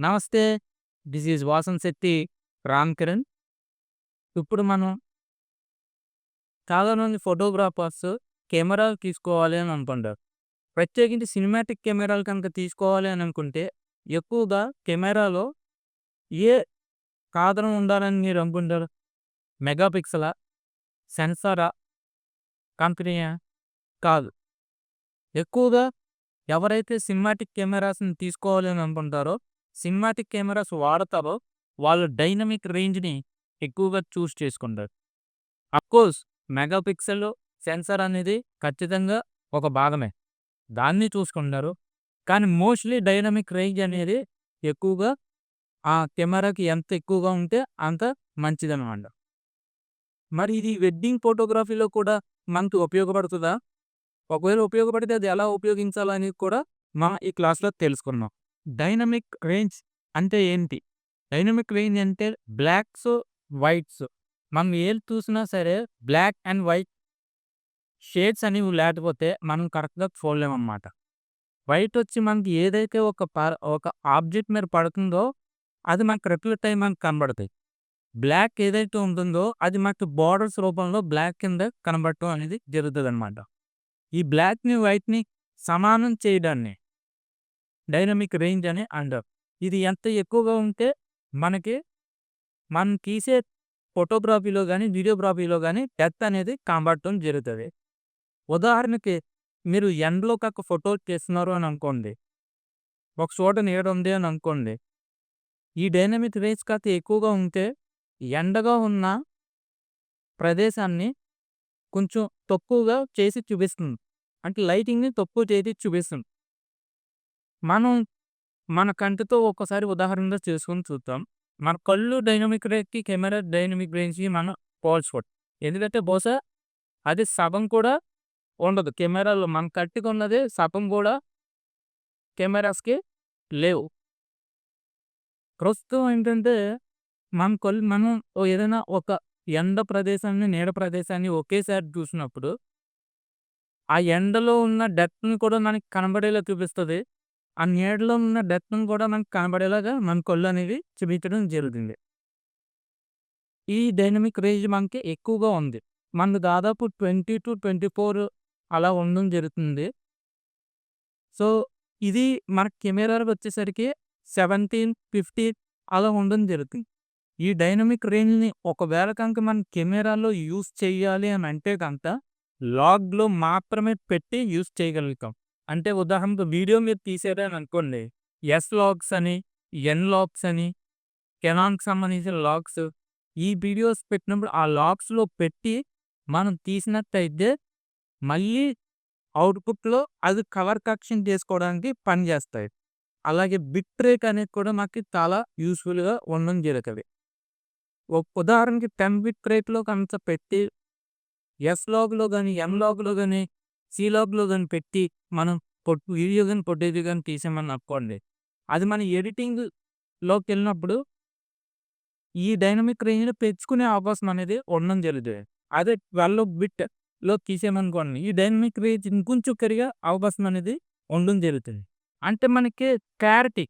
నమస్తే. This is Vasan Shetty Ram Kiran. ఇప్పుడు మనం చాలామంది ఫోటోగ్రాఫర్స్ కెమెరాలు తీసుకోవాలి అని అనుకుంటారు. ప్రత్యేకించి సినిమాటిక్ కెమెరాలు కనుక తీసుకోవాలి అని అనుకుంటే ఎక్కువగా కెమెరాలో ఏ సాధనం ఉండాలని మీరు అనుకుంటారు? మెగా పిక్సెలా? సెన్సారా? కంపెనీయా? కాదు. ఎక్కువగా ఎవరైతే సినిమాటిక్ కెమెరాస్‌ని తీసుకోవాలి అని అనుకుంటారో, సినిమాటిక్ కెమెరాస్ వాడతారో వాళ్ళు డైనమిక్ రేంజ్‌ని ఎక్కువగా చేసుకుంటారు. అఫ్‌కోర్స్ మెగా పిక్సెల్ సెన్సార్ అనేది ఖచ్చితంగా ఒక భాగమే. దాన్ని చూసుకుంటారు. కానీ మోస్ట్‌లీ డైనమిక్ రేంజ్ అనేది ఎక్కువగా ఆ కెమెరాకి ఎంత ఎక్కువగా ఉంటే అంత మంచిదనమాట. మరి ఇది వెడ్డింగ్ ఫోటోగ్రఫీలో కూడా మనకు ఉపయోగపడుతదా? ఒకవేళ ఉపయోగపడితే అది ఎలా ఉపయోగించాలని కూడా మనం ఈ క్లాస్‌లో తెలుసుకుందాం. డైనమిక్ రేంజ్ అంటే ఏంటి? డైనమిక్ రేంజ్ అంటే బ్లాక్స్, వైట్స్ మనం ఏది చూసినా సరే బ్లాక్ అండ్ వైట్ షేడ్స్ అనేవి లేకపోతే మనం కరెక్ట్‌గా చూడలేమనమాట. వైట్ వచ్చి మనకి ఏదైతే ఒక ఆబ్జెక్ట్ మీద పడుతుందో అది మనకు రిఫ్లెక్ట్ అయ్యి మనకు కనబడతాయి. బ్లాక్ ఏదైతే ఉంటుందో అది మనకు బోర్డర్స్ రూపంలో బ్లాక్ కింద కనబడటం అనేది జరుగుతదనమాట. ఈ బ్లాక్‌ని, వైట్‌ని సమానం చేయడాన్ని డైనమిక్ రేంజ్ అని అంటారు. ఇది ఎంత ఎక్కువగా ఉంటే మనకి మనం తీసే ఫోటోగ్రఫీలో గాని, వీడియోగ్రఫీలో గాని డెప్త్ అనేది కనబడటం జరుగుతది. ఉదాహరణకి మీరు ఎండలోకి ఒక ఫోటో తీస్తున్నారు అని అనుకోండి. ఒక చోట నీడ ఉంది అని అనుకోండి. ఈ డైనమిక్ రేంజ్ కాస్త ఎక్కువగా ఉంటే ఎండగా ఉన్న ప్రదేశాన్ని కొంచెం తక్కువగా చేసి చూపిస్తుంది. అంటే లైటింగ్‌ని తక్కువ చేసి చూపిస్తుంది. మనం మన కంటితో ఒక్కసారి ఉదాహరణగా చేసుకొని చూద్దాం. మన కళ్ళు డైనమిక్ రేంజ్‌కి, కెమెరా డైనమిక్ రేంజ్‌కి మనం పోల్చుకోవడం. ఎందుకంటే బహుశా అది సగం కూడా ఉండదు. కెమెరాలో మన కంటికున్నది సగం కూడా కెమెరాస్‌కి లేవు. ప్రస్తుతం ఏంటంటే మనం ఏదైనా ఒక ఎండ ప్రదేశాన్ని, నీడ ప్రదేశాన్ని ఒకేసారి చూసినప్పుడు ఆ ఎండలో ఉన్న డెప్త్‌ని కూడా మనకి కనబడేలా చూపిస్తది. ఆ నీడలో ఉన్న డెప్త్‌ని కూడా మనకు కనబడేలాగా మన కళ్ళనేవి చూపించడం జరుగుతుంది. ఈ డైనమిక్ రేంజ్ మనకి ఎక్కువగా ఉంది. మనది దాదాపు 20-24 అలా ఉండడం జరుగుతుంది. సో, ఇది మన కెమెరాలకొచ్చేసరికి 17, 15 అలా ఉండడం జరుగుతుంది. ఈ డైనమిక్ రేంజ్‌ని ఒకవేళ కనుక మనం కెమెరాలో యూజ్ చేయాలి అని అంటే గనక లాగ్‌లో మాత్రమే పెట్టి యూజ్ చేయగలుగుతాం. అంటే ఉదాహరణకు వీడియో మీరు తీశారని అనుకోండి. ఎస్ లాగ్స్ అని, ఎన్ లాగ్స్ అని, కెనాన్‌కి సంబంధించిన లాగ్స్ ఈ వీడియోస్ పెట్టినప్పుడు ఆ లాగ్స్‌లో పెట్టి మనం తీసినట్టయితే మళ్ళీ అవుట్‌పుట్‌లో అది కలర్ కరెక్షన్ చేసుకోవడానికి పనిచేస్తాయి. అలాగే బిట్ రేట్ అనేది కూడా మాకు చాలా యూజ్‌ఫుల్‌గా ఉండడం జరుగుతది. ఉదాహరణకి 10 బిట్ రేట్‌లో కనుక పెట్టి ఎస్ లాగ్‌లో గాని, ఎం లాగ్‌లో గాని, సి లాగ్‌లో గాని పెట్టి మనం వీడియో గాని, ఫుటేజ్ గాని తీసామని అనుకోండి. అది మన ఎడిటింగ్‌లోకెళ్ళినప్పుడు ఈ డైనమిక్ రేంజ్‌ని పెంచుకునే అవకాశం అనేది ఉండడం జరుగుతది. అదే 12 బిట్‌లో తీసామనుకోండి. ఈ డైనమిక్ రేంజ్ ఇంకొంచెం పెరిగే అవకాశం అనేది ఉండడం జరుగుతుంది. అంటే మనకి క్లారిటీ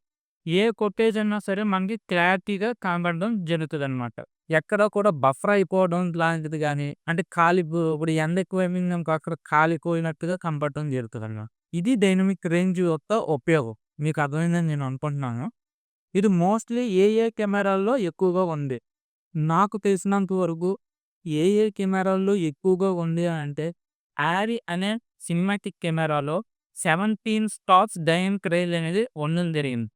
ఏ ఫుటేజ్ అయినా సరే మనకి క్లారిటీగా కనబడడం జరుగుతదనమాట. ఎక్కడ కూడా బఫర్ అయిపోవడం లాంటిది గాని, అంటే ఇప్పుడు ఎండ ఎక్కువైపోయిందనుకో అక్కడ కాలిపోయినట్టుగా కనపడటం జరుగుతదనమాట. ఇది డైనమిక్ రేంజ్ యొక్క ఉపయోగం. మీకు అర్థమైందని నేను అనుకుంటున్నాను. ఇది మోస్ట్‌లీ ఏ కెమెరాల్లో ఎక్కువగా ఉంది. నాకు తెలిసినంత వరకు ఏ కెమెరాల్లో ఎక్కువగా ఉంది అంటే, ఆరి అనే సినిమాటిక్ కెమెరాలో 17 స్టాప్స్ డైనమిక్ రేంజ్ అనేది ఉండడం జరిగింది.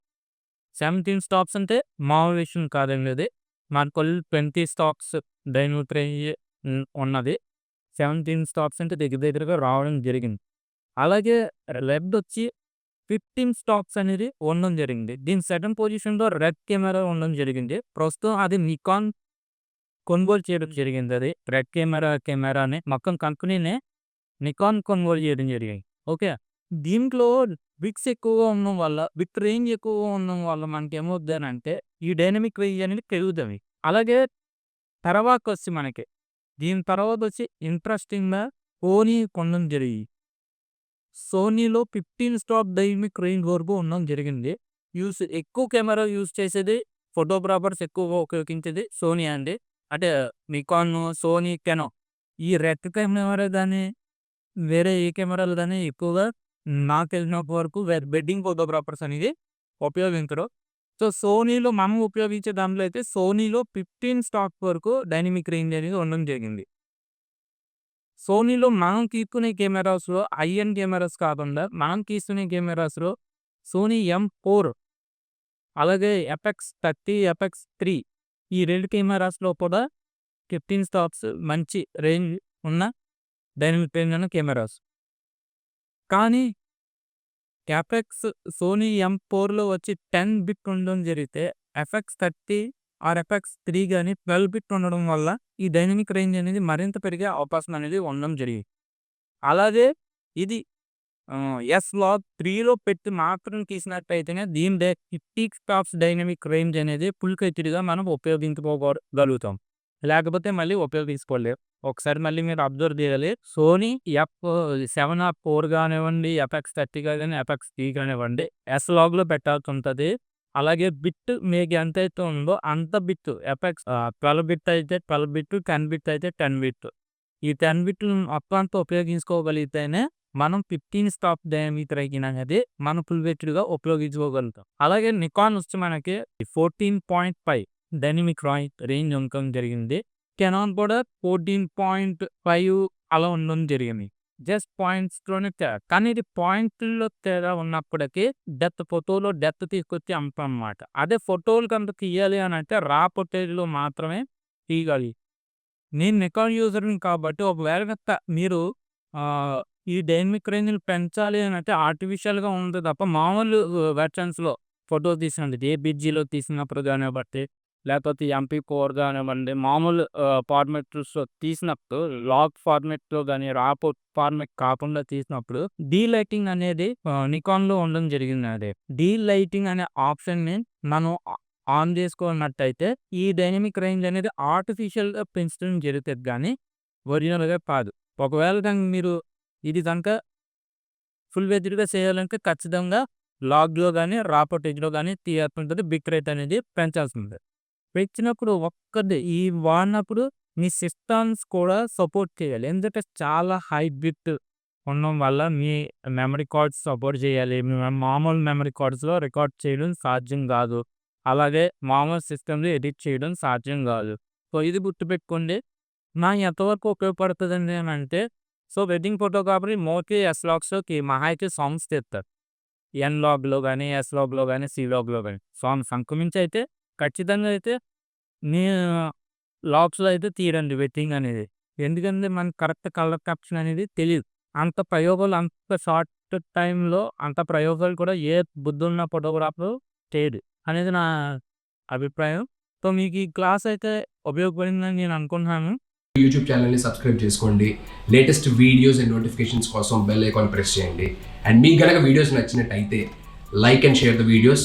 17 స్టాప్స్ అంటే మామూలు విషయం కాదండి అది. మనకోళ్ళు 20 స్టాప్స్ డైనమిక్ రేంజ్ ఉన్నది. 17 స్టాప్స్ అంటే దగ్గర దగ్గరగా రావడం జరిగింది. అలాగే రెడ్‌దొచ్చి 15 స్టాప్స్ అనేది ఉండడం జరిగింది. దీని సెకండ్ పొజిషన్‌లో రెడ్ కెమెరా ఉండడం జరిగింది. ప్రస్తుతం అది నికాన్ కొనుగోలు చేయడం జరిగిందది. రెడ్ కెమెరాని మొత్తం కంపెనీనే నికాన్ కొనుగోలు చేయడం జరిగాయి. ఓకే. దీంట్లో బిట్స్ ఎక్కువగా ఉండడం వల్ల, బిట్ రేంజ్ ఎక్కువగా ఉండడం వల్ల మనకేమవుద్దనంటే, ఈ డైనమిక్ రేంజ్ అనేది పెరుగుతది. అలాగే తర్వాతకొచ్చి మనకి, దీని తర్వాతొచ్చి ఇంట్రెస్టింగ్‌గా సోనీ కొనడం జరిగింది. సోనీలో 15 స్టాప్ డైనమిక్ రేంజ్ వరకు ఉండడం జరిగింది. ఎక్కువ కెమెరా యూజ్ చేసేది ఫోటోగ్రాఫర్స్ ఎక్కువగా ఉపయోగించేది సోనీ అండి. అంటే నికాన్, సోనీ, కెనాన్ ఈ రెడ్ కెమెరా గాని, వేరే ఏ కెమెరాలు గాని ఎక్కువగా నాకు తెలిసినంత వరకు వెడ్డింగ్ ఫోటోగ్రాఫర్స్ అనేది ఉపయోగించరు. సో, సోనీలో మనం ఉపయోగించే దాంట్లో అయితే సోనీలో 15 స్టాక్ వరకు డైనమిక్ రేంజ్ అనేది ఉండడం జరిగింది. సోనీలో మనం తీసుకునే కెమెరాస్‌లో హై ఎండ్ కెమెరాస్ కాకుండా మనం తీసుకునే కెమెరాస్‌లో సోనీ M4 అలాగే ఎఫెక్స్ 30, ఎఫెక్స్ 3 ఈ 2 కెమెరాస్‌లో కూడా 15 స్టాప్స్ మంచి రేంజ్ ఉన్న డైనమిక్ రేంజ్ ఉన్న కెమెరాస్. కానీ ఎఫెక్స్ సోనీ M4లో వచ్చి 10 బిట్ ఉండడం జరిగితే ఎఫెక్స్ 30 ఆర్ ఎఫెక్స్ 3 గాని 12 బిట్ ఉండడం వల్ల ఈ డైనమిక్ రేంజ్ అనేది మరింత పెరిగే అవకాశం అనేది ఉండడం జరిగింది. అలాగే ఇది S-Log 3లో పెట్టి మాత్రం తీసినట్టయితేనే దీని 50 స్టాప్స్ డైనమిక్ రేంజ్ అనేది ఫుల్ ఫ్లెడ్జ్డ్‌గా మనం ఉపయోగించుకోగలుగుతాం. లేకపోతే మళ్ళీ ఉపయోగించుకోలేం. ఒకసారి మళ్ళీ మీరు అబ్జర్వ్ చేయాలి. సోనీ F7R4 కానివ్వండి, ఎఫెక్స్ 30 కానివ్వండి, ఎఫెక్స్ 3 కానివ్వండి S-Logలో పెట్టాల్సి ఉంటది. అలాగే బిట్ మీకు ఎంతైతే ఉందో అంత బిట్ ఎఫెక్స్ 12 బిట్ అయితే 12 బిట్, 10 బిట్ అయితే 10 బిట్. ఈ 10 బిట్లు మొత్తం అంతా ఉపయోగించుకోగలిగితేనే మనం 15 స్టాప్ డయామీటర్ అనేది మనం ఫుల్ ఫ్లెడ్జ్డ్‌గా ఉపయోగించుకోగలుగుతాం. అలాగే నికాన్ వచ్చి మనకి 14.5 డైనమిక్ రేంజ్ ఉండడం జరిగింది. కెనాన్ కూడా 14.5 అలా ఉండడం జరిగింది. జస్ట్ పాయింట్స్‌లోనే తేడా. కానీ ఇది పాయింట్‌లో తేడా ఉన్నప్పటికీ ఫోటోలో డెప్త్ తీసుకొచ్చి అమ్మటమనమాట. అదే ఫోటోలు కనుక తీయాలి అని అంటే రా ఫుటేజ్‌లో మాత్రమే తీయగలి. నేను నికాన్ యూజర్‌ని కాబట్టి ఒకవేళ గనక మీరు ఈ డైనమిక్ రేంజ్‌ని పెంచాలి అని అంటే ఆర్టిఫిషియల్‌గా ఉంది తప్ప మామూలు వెర్షన్స్‌లో ఫోటో తీసినప్పుడు జేపీజీలో తీసినప్పుడు కానివ్వండి, లేకపోతే MP4 కానివ్వండి, మామూలు ఫార్మాట్స్‌లో తీసినప్పుడు లాగ్ ఫార్మాట్‌లో గాని, రా ఫార్మాట్ కాకుండా తీసినప్పుడు డీలైటింగ్ అనేది నికాన్‌లో ఉండడం జరిగిందండి. డీలైటింగ్ అనే ఆప్షన్‌ని మనం ఆన్ చేసుకున్నట్టయితే ఈ డైనమిక్ రేంజ్ అనేది ఆర్టిఫిషియల్‌గా పెంచడం జరుగుతది గానీ ఒరిజినల్‌గా కాదు. ఒకవేళ మీరు ఇది కనుక ఫుల్ ఫ్లెడ్జ్డ్‌గా చేయాలంటే ఖచ్చితంగా లాగ్‌లో గాని, రా ఫుటేజ్‌లో గాని తీయాల్సి ఉంటది. బిట్ రేట్ అనేది పెంచాల్సిందే. పెంచినప్పుడు ఈ వాడినప్పుడు మీ సిస్టమ్స్ కూడా సపోర్ట్ చేయాలి. ఎందుకంటే చాలా హై బిట్ ఉండడం వల్ల మీ మెమరీ కార్డ్స్ సపోర్ట్ చేయాలి. మామూలు మెమరీ కార్డ్స్‌లో రికార్డ్ చేయడం సాధ్యం కాదు. అలాగే మామూలు సిస్టమ్‌లో ఎడిట్ చేయడం సాధ్యం కాదు. సో, ఇది గుర్తుపెట్టుకోండి. ఎంతవరకు ఉపయోగపడుతదండి అని అంటే, సో, వెడ్డింగ్ ఫోటోగ్రఫీ మోస్ట్‌లీ S-Logs‌లోకి మహా అయితే సాంగ్స్ తీస్తారు. N-Logలో గాని, S-Logలో గాని, C-Logలో గాని సాంగ్స్ అంతకుమించి అయితే ఖచ్చితంగా అయితే నీ లాగ్స్‌లో అయితే తీయరండి వెడ్డింగ్ అనేది. ఎందుకంటే మనకు కరెక్ట్ కలర్ క్యాప్షన్ అనేది తెలీదు. అంత ప్రయోగాలు అంత షార్ట్ టైమ్‌లో అంత ప్రయోగాలు కూడా ఏ బుద్ధున్న ఫోటోగ్రాఫరు చేయడు అనేది నా అభిప్రాయం. సో, మీకు ఈ క్లాస్ అయితే ఉపయోగపడిందని నేను అనుకుంటున్నాను. యూట్యూబ్ ఛానల్ని సబ్స్క్రైబ్ చేసుకోండి. లేటెస్ట్ వీడియోస్ అండ్ నోటిఫికేషన్స్ కోసం బెల్ ఐకాన్ ప్రెస్ చేయండి. అండ్ మీకు గనక వీడియోస్ నచ్చినట్టయితే like and share the videos.